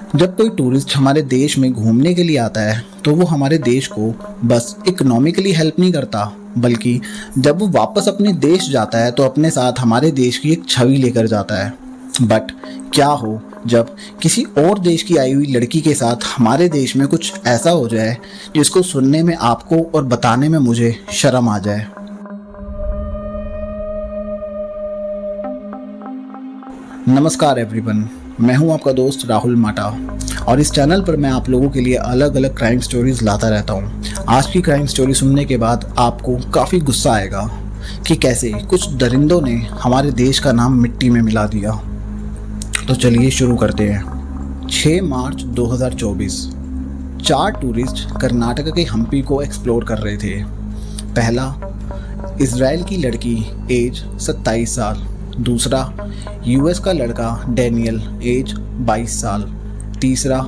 जब कोई टूरिस्ट हमारे देश में घूमने के लिए आता है तो वो हमारे देश को बस इकोनॉमिकली हेल्प नहीं करता, बल्कि जब वो वापस अपने देश जाता है तो अपने साथ हमारे देश की एक छवि लेकर जाता है। बट क्या हो जब किसी और देश की आई हुई लड़की के साथ हमारे देश में कुछ ऐसा हो जाए जिसको सुनने में आपको और बताने में मुझे शर्म आ जाए। नमस्कार एवरीवन, मैं हूं आपका दोस्त राहुल माटा और इस चैनल पर मैं आप लोगों के लिए अलग अलग क्राइम स्टोरीज लाता रहता हूं। आज की क्राइम स्टोरी सुनने के बाद आपको काफ़ी गुस्सा आएगा कि कैसे कुछ दरिंदों ने हमारे देश का नाम मिट्टी में मिला दिया। तो चलिए शुरू करते हैं। 6 मार्च 2024 4 टूरिस्ट कर्नाटक के हम्पी को एक्सप्लोर कर रहे थे। पहला, इजराइल की लड़की एज 27 साल। दूसरा, यूएस का लड़का डैनियल एज 22 साल। तीसरा,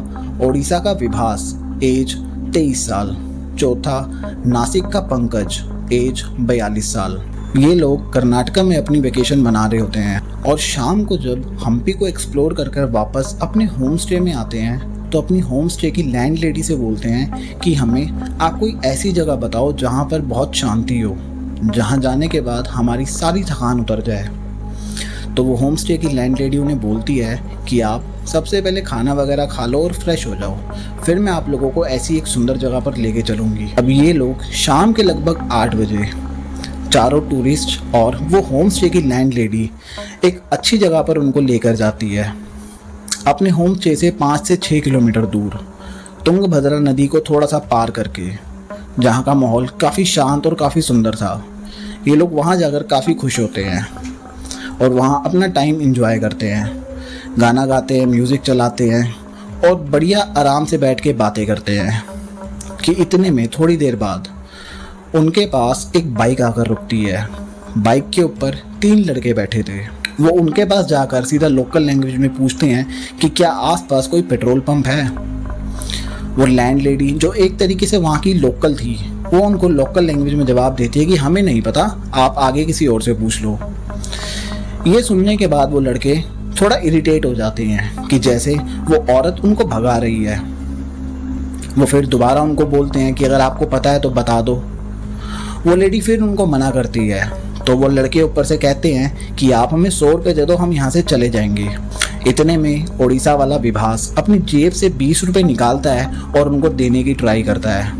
ओडिशा का विभास एज 23 साल। चौथा, नासिक का पंकज एज 42 साल। ये लोग कर्नाटका में अपनी वेकेशन मना रहे होते हैं और शाम को जब हम्पी को एक्सप्लोर कर वापस अपने होम स्टे में आते हैं तो अपनी होम स्टे की लैंड लेडी से बोलते हैं कि हमें आप कोई ऐसी जगह बताओ जहाँ पर बहुत शांति हो, जहाँ जाने के बाद हमारी सारी थकान उतर जाए। तो वो होम स्टे की लैंड लेडी उन्हें बोलती है कि आप सबसे पहले खाना वगैरह खा लो और फ्रेश हो जाओ, फिर मैं आप लोगों को ऐसी एक सुंदर जगह पर लेके चलूँगी। अब ये लोग शाम के लगभग 8 बजे चारों टूरिस्ट और वो होम स्टे की लैंड लेडी एक अच्छी जगह पर उनको लेकर जाती है। अपने होम स्टे से 5 से 6 किलोमीटर दूर तुंगभद्रा नदी को थोड़ा सा पार करके, जहाँ का माहौल काफ़ी शांत और काफ़ी सुंदर था। ये लोग वहाँ जाकर काफ़ी खुश होते हैं और वहाँ अपना टाइम एंजॉय करते हैं, गाना गाते हैं, म्यूज़िक चलाते हैं और बढ़िया आराम से बैठ के बातें करते हैं कि इतने में थोड़ी देर बाद उनके पास एक बाइक आकर रुकती है। बाइक के ऊपर 3 लड़के बैठे थे। वो उनके पास जाकर सीधा लोकल लैंग्वेज में पूछते हैं कि क्या आसपास कोई पेट्रोल पंप है। वो लैंड लेडी, जो एक तरीके से वहाँ की लोकल थी, वो उनको लोकल लैंग्वेज में जवाब देती है कि हमें नहीं पता, आप आगे किसी और से पूछ लो। ये सुनने के बाद वो लड़के थोड़ा इरिटेट हो जाते हैं कि जैसे वो औरत उनको भगा रही है। वो फिर दोबारा उनको बोलते हैं कि अगर आपको पता है तो बता दो। वो लेडी फिर उनको मना करती है तो वो लड़के ऊपर से कहते हैं कि आप हमें 100 रुपये दे दो, हम यहाँ से चले जाएंगे। इतने में ओडिशा वाला विभास अपनी जेब से 20 रुपये निकालता है और उनको देने की ट्राई करता है,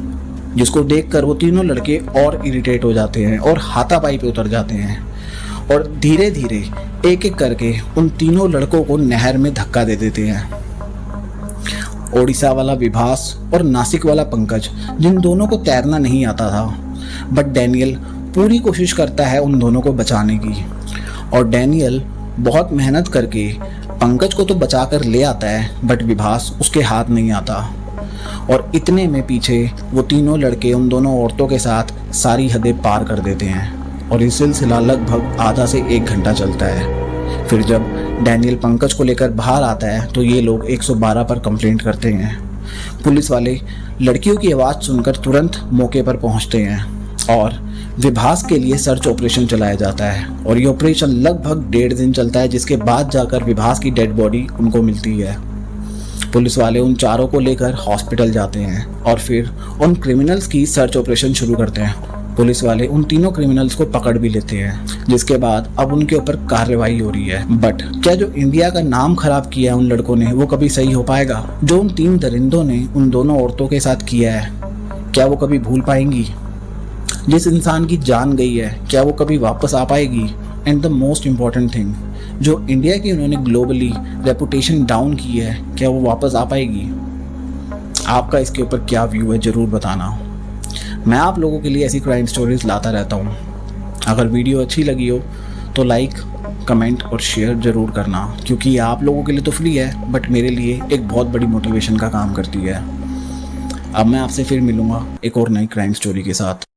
जिसको देखकर वो तीनों लड़के और इरिटेट हो जाते हैं और हाथापाई पे उतर जाते हैं और धीरे धीरे एक एक करके उन तीनों लड़कों को नहर में धक्का दे देते हैं। ओडिशा वाला विभास और नासिक वाला पंकज, जिन दोनों को तैरना नहीं आता था, बट डैनियल पूरी कोशिश करता है उन दोनों को बचाने की। और डैनियल बहुत मेहनत करके पंकज को तो बचा कर ले आता है, बट विभास उसके हाथ नहीं आता। और इतने में पीछे वो तीनों लड़के उन दोनों औरतों के साथ सारी हदें पार कर देते हैं और ये सिलसिला लगभग आधा से 1 घंटा चलता है। फिर जब डैनियल पंकज को लेकर बाहर आता है तो ये लोग 112 पर कंप्लेंट करते हैं। पुलिस वाले लड़कियों की आवाज़ सुनकर तुरंत मौके पर पहुंचते हैं और विभास के लिए सर्च ऑपरेशन चलाया जाता है। और ये ऑपरेशन लगभग 1.5 दिन चलता है, जिसके बाद जाकर विभास की डेड बॉडी उनको मिलती है। पुलिस वाले उन चारों को लेकर हॉस्पिटल जाते हैं और फिर उन क्रिमिनल्स की सर्च ऑपरेशन शुरू करते हैं। पुलिस वाले उन तीनों क्रिमिनल्स को पकड़ भी लेते हैं, जिसके बाद अब उनके ऊपर कार्रवाई हो रही है। बट क्या जो इंडिया का नाम खराब किया है उन लड़कों ने, वो कभी सही हो पाएगा? जो उन 3 दरिंदों ने उन दोनों औरतों के साथ किया है, क्या वो कभी भूल पाएंगी? जिस इंसान की जान गई है, क्या वो कभी वापस आ पाएगी? And the most important thing, जो इंडिया की उन्होंने ग्लोबली रेपुटेशन डाउन की है, क्या वो वापस आ पाएगी? आपका इसके ऊपर क्या व्यू है, ज़रूर बताना। मैं आप लोगों के लिए ऐसी क्राइम स्टोरीज लाता रहता हूँ। अगर वीडियो अच्छी लगी हो तो लाइक, कमेंट और शेयर ज़रूर करना, क्योंकि ये आप लोगों के लिए तो फ्री है, बट मेरे लिए एक बहुत बड़ी मोटिवेशन का काम करती है। अब मैं आपसे फिर मिलूँगा एक और नई क्राइम स्टोरी के साथ।